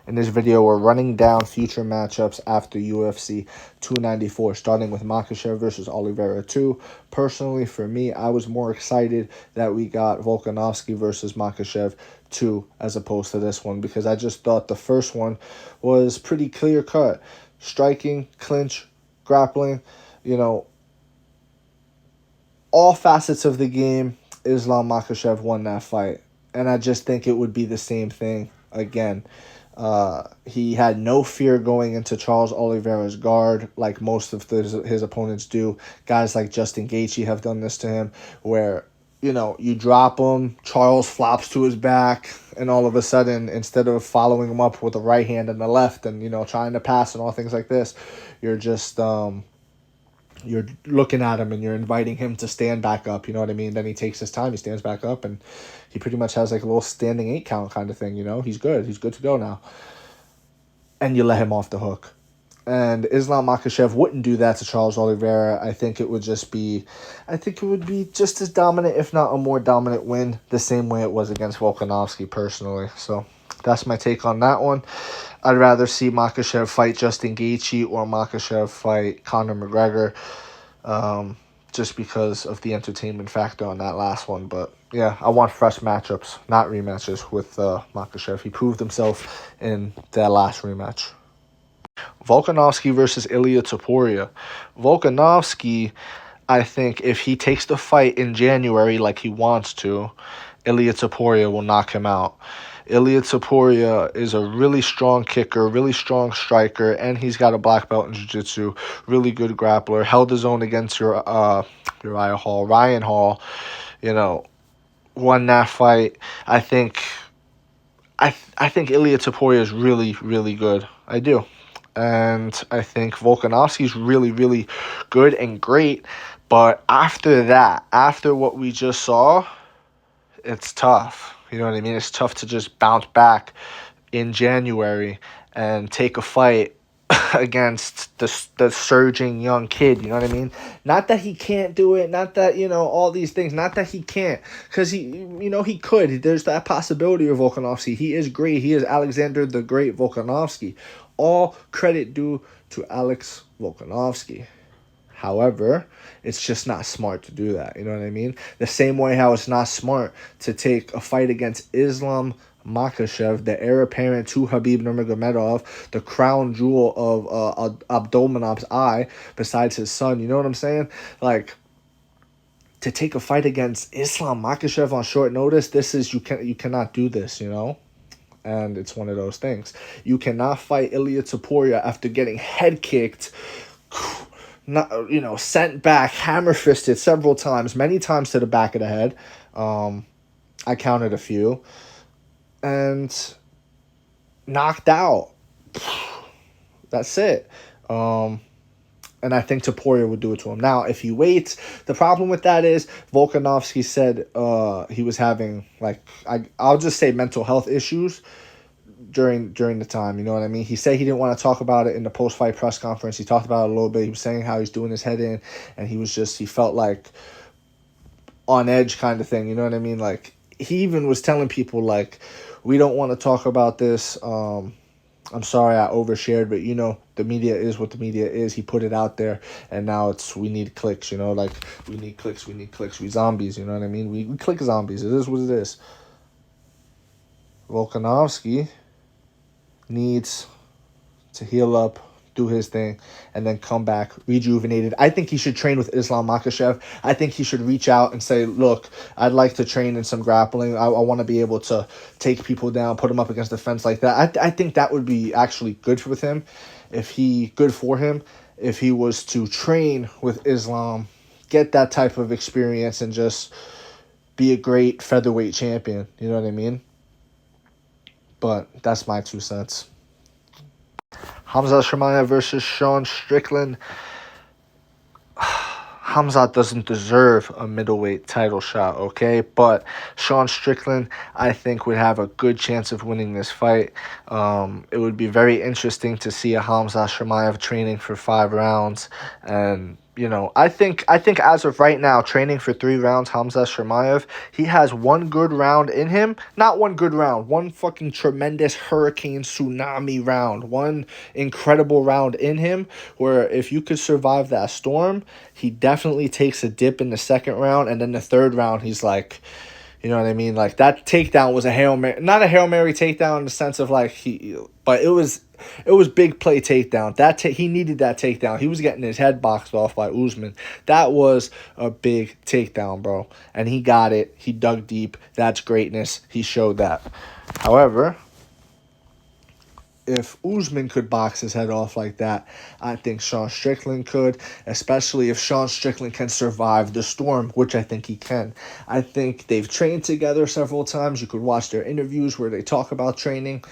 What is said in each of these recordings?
In this video, we're running down future matchups after UFC 294, starting with Makhachev versus Oliveira 2. Personally, for me, I was more excited that we got Volkanovski versus Makhachev 2 as opposed to this one, because I just thought the first one was pretty clear-cut. Striking, clinch, grappling, all facets of the game. Islam Makhachev won that fight. And I just think it would be the same thing again. He had no fear going into Charles Oliveira's guard like most of his opponents do. Guys like Justin Gaethje have done this to him, where, you drop him, Charles flops to his back, and all of a sudden, instead of following him up with the right hand and the left and, trying to pass and all things like this, you're just... you're looking at him and you're inviting him to stand back up, you know what I mean? Then he takes his time, he stands back up, and he pretty much has like a little standing 8 count kind of thing, He's good to go now. And you let him off the hook. And Islam Makhachev wouldn't do that to Charles Oliveira. I think it would be just as dominant, if not a more dominant win, the same way it was against Volkanovski personally. So that's my take on that one. I'd rather see Makhachev fight Justin Gaethje or Makhachev fight Conor McGregor, just because of the entertainment factor on that last one. But yeah, I want fresh matchups, not rematches with Makhachev. He proved himself in that last rematch. Volkanovski versus Ilia Topuria. Volkanovski, I think if he takes the fight in January like he wants to, Ilia Topuria will knock him out. Ilia Topuria is a really strong kicker, really strong striker, and he's got a black belt in jiu-jitsu. Really good grappler. Held his own against Ryan Hall. Won that fight. I think Ilia Topuria is really, really good. I do. And I think Volkanovski's really, really good and great. But after what we just saw, it's tough. You know what I mean? It's tough to just bounce back in January and take a fight against the surging young kid. You know what I mean? Not that he can't do it. Not that, all these things. Not that he can't. Because he could. There's that possibility of Volkanovski. He is great. He is Alexander the Great Volkanovski. All credit due to Alex Volkanovski. However, it's just not smart to do that. You know what I mean? The same way how it's not smart to take a fight against Islam Makhachev, the heir apparent to Khabib Nurmagomedov, the crown jewel of Abdulmanov's eye, besides his son. You know what I'm saying? Like, to take a fight against Islam Makhachev on short notice, you cannot do this, And it's one of those things. You cannot fight Ilia Topuria after getting head kicked, sent back, hammer-fisted several times, many times to the back of the head. I counted a few. And knocked out. That's it. And I think Topuria would do it to him. Now, if he waits, the problem with that is Volkanovski said he was having, I'll just say mental health issues during the time, you know what I mean? He said he didn't want to talk about it in the post-fight press conference. He talked about it a little bit. He was saying how he's doing his head in, and he felt like on edge kind of thing, you know what I mean? Like, he even was telling people, we don't want to talk about this. I'm sorry I overshared, but the media is what the media is. He put it out there, and now we need clicks, we need clicks, we zombies, you know what I mean? We click zombies. It is what it is. Volkanovski needs to heal up, do his thing, and then come back rejuvenated. I think he should train with Islam Makhachev. I think he should reach out and say, look, I'd like to train in some grappling. I want to be able to take people down, put them up against the fence like that. I think that would be actually good for him if he was to train with Islam, get that type of experience, and just be a great featherweight champion. You know what I mean? But that's my 2 cents. Khamzat Chimaev versus Sean Strickland. Khamzat doesn't deserve a middleweight title shot, okay? But Sean Strickland, I think, would have a good chance of winning this fight. It would be very interesting to see a Khamzat Chimaev training for 5 rounds and I think as of right now, training for 3 rounds, Hamza Chimaev, he has one good round in him. Not one good round, one fucking tremendous hurricane tsunami round, one incredible round in him. Where if you could survive that storm, he definitely takes a dip in the second round, and then the third round, he's like. You know what I mean? Like that takedown was a Hail Mary, not a Hail Mary takedown in the sense of like but it was big play takedown. He needed that takedown. He was getting his head boxed off by Usman. That was a big takedown, bro. And he got it. He dug deep. That's greatness. He showed that. However, if Usman could box his head off like that, I think Sean Strickland could, especially if Sean Strickland can survive the storm, which I think he can. I think they've trained together several times. You could watch their interviews where they talk about training.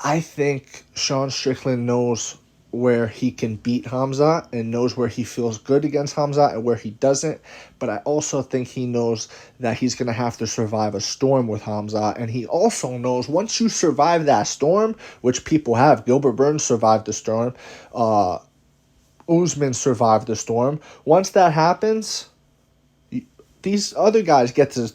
I think Sean Strickland knows where he can beat Hamza and knows where he feels good against Hamza and where he doesn't. But I also think he knows that he's going to have to survive a storm with Hamza. And he also knows once you survive that storm, which people have, Gilbert Burns survived the storm, Usman survived the storm. Once that happens, these other guys get to,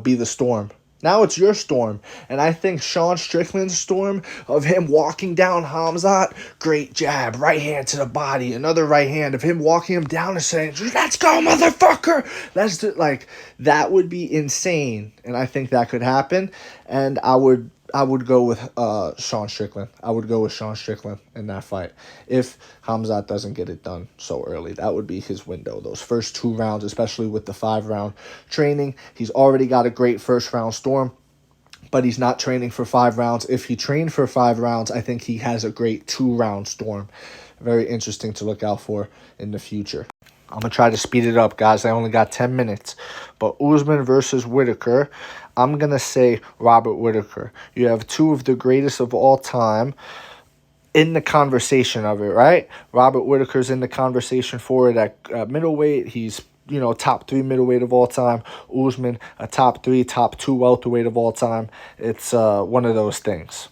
be the storm. Now it's your storm. And I think Sean Strickland's storm of him walking down Hamzat, great jab, right hand to the body, another right hand of him walking him down and saying, let's go, motherfucker. That would be insane. And I think that could happen. And I would go with Sean Strickland. I would go with Sean Strickland in that fight. If Hamzat doesn't get it done so early, that would be his window. Those first 2 rounds, especially with the 5-round training. He's already got a great first-round storm, but he's not training for 5 rounds. If he trained for 5 rounds, I think he has a great 2-round storm. Very interesting to look out for in the future. I'm going to try to speed it up, guys. I only got 10 minutes. But Usman versus Whitaker, I'm going to say Robert Whitaker. You have 2 of the greatest of all time in the conversation of it, right? Robert Whitaker's in the conversation for it at middleweight. He's, top 3 middleweight of all time. Usman, a top 3, top 2 welterweight of all time. It's one of those things.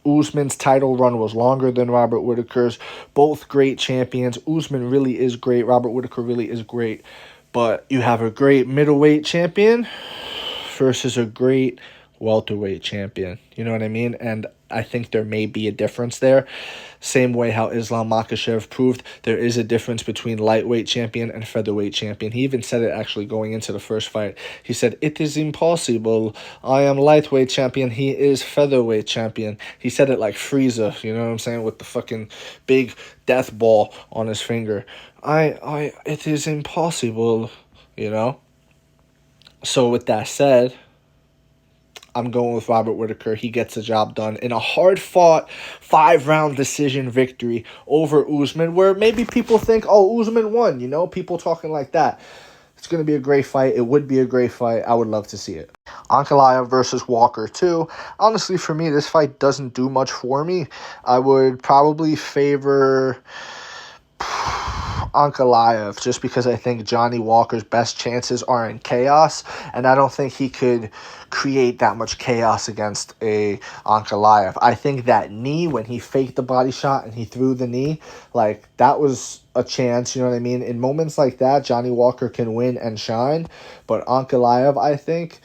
Usman's title run was longer than Robert Whitaker's. Both great champions. Usman really is great. Robert Whitaker really is great. But you have a great middleweight champion versus a great welterweight champion. You know what I mean? And I think there may be a difference there. Same way how Islam Makhachev proved there is a difference between lightweight champion and featherweight champion. He even said it actually going into the first fight. He said, "It is impossible. I am lightweight champion. He is featherweight champion." He said it like Frieza, you know what I'm saying, with the fucking big death ball on his finger. It is impossible, So with that said, I'm going with Robert Whitaker. He gets the job done in a hard-fought 5-round decision victory over Usman, where maybe people think, oh, Usman won, people talking like that. It's going to be a great fight. It would be a great fight. I would love to see it. Ankalaev versus Walker 2. Honestly, for me, this fight doesn't do much for me. I would probably favor Ankalaev just because I think Johnny Walker's best chances are in chaos, and I don't think he could create that much chaos against a Ankalaev. I think that knee, when he faked the body shot and he threw the knee, that was a chance, you know what I mean? In moments like that, Johnny Walker can win and shine, but Ankalaev, I think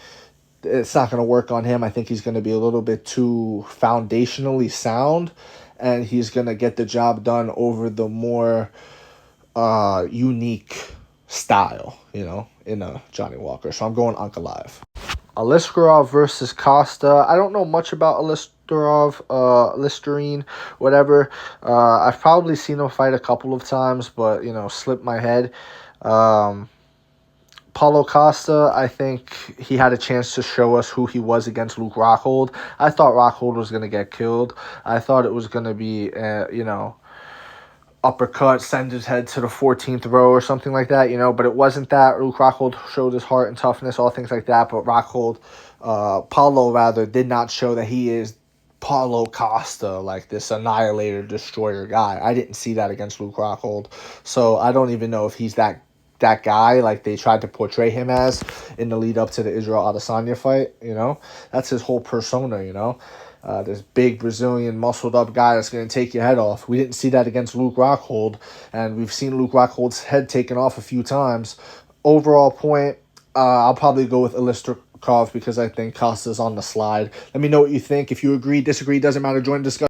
it's not going to work on him. I think he's going to be a little bit too foundationally sound, and he's going to get the job done over the more unique style, in a Johnny Walker. So I'm going Ankalaev. Aliskerov versus Costa. I don't know much about Listerine, whatever. I've probably seen him fight a couple of times, but, slipped my head. Paulo Costa, I think he had a chance to show us who he was against Luke Rockhold. I thought Rockhold was going to get killed. I thought it was going to be, uppercut, send his head to the 14th row or something like that, but it wasn't that. Luke Rockhold showed his heart and toughness, all things like that, but Paulo did not show that he is Paulo Costa, like this annihilator, destroyer guy. I didn't see that against Luke Rockhold, so I don't even know if he's that guy like they tried to portray him as in the lead up to the Israel Adesanya fight, That's his whole persona, this big Brazilian muscled up guy that's going to take your head off. We didn't see that against Luke Rockhold, and we've seen Luke Rockhold's head taken off a few times. Overall point, I'll probably go with Ilistrikov because I think Costa's on the slide. Let me know what you think. If you agree, disagree, doesn't matter. Join the discussion.